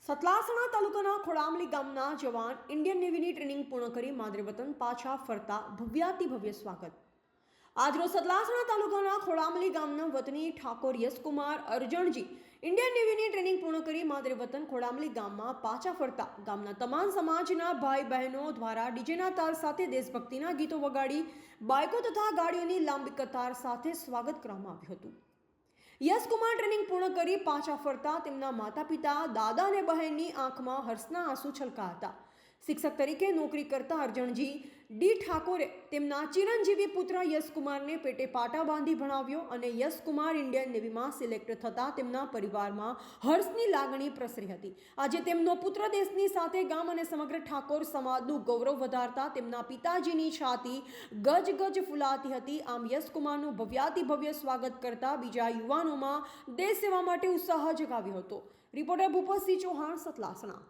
સતલાસણા તાલુકાના ખોડામલી ગામના જવાન Indian નેવીની training પૂર્ણ કરી માદરે વતન પાછા ફરતા ભવ્યાતિભવ્ય સ્વાગત. આજરોજ સતલાસણા તાલુકાના ખોડામલી ગામના વતની ઠાકોર યશકુમાર અરજણજી ઇન્ડિયન નેવીની ટ્રેનિંગ પૂર્ણ કરી માદરે વતન ખોડામલી ગામમાં પાછા ફરતા ગામના તમામ સમાજના ભાઈ બહેનો દ્વારા ડીજેના તાર સાથે દેશભક્તિના ગીતો વગાડી બાઇકો તથા ગાડીઓની લાંબી કતાર સાથે સ્વાગત કરવામાં આવ્યું હતું. યશકુમાર ટ્રેનિંગ પૂર્ણ કરી પાછા ફરતા તેમના માતા પિતા, દાદા અને બહેનની આંખમાં હર્ષના આંસુ છલકા હતા. શિક્ષક તરીકે નોકરી કરતા અરજણજી ડી ઠાકોરે તેમના ચિરંજીવી પુત્ર યશકુમારને પેટે પાટા બાંધી ભણાવ્યો અને યશકુમાર ઇન્ડિયન નેવીમાં સિલેક્ટ થતાં તેમના પરિવારમાં હર્ષની લાગણી પ્રસરી હતી. આજે તેમનો પુત્ર દેશની સાથે ગામ અને સમગ્ર ઠાકોર સમાજનું ગૌરવ વધારતા તેમના પિતાજીની છાતી ગજ ગજ ફૂલાતી હતી. આમ યશકુમારનું ભવ્યાતિભવ્ય સ્વાગત કરતા બીજા યુવાનોમાં દેશ સેવા માટે ઉત્સાહ જગાવ્યો હતો. રિપોર્ટર ભૂપતસિંહ ચૌહાણ, સતલાસણા.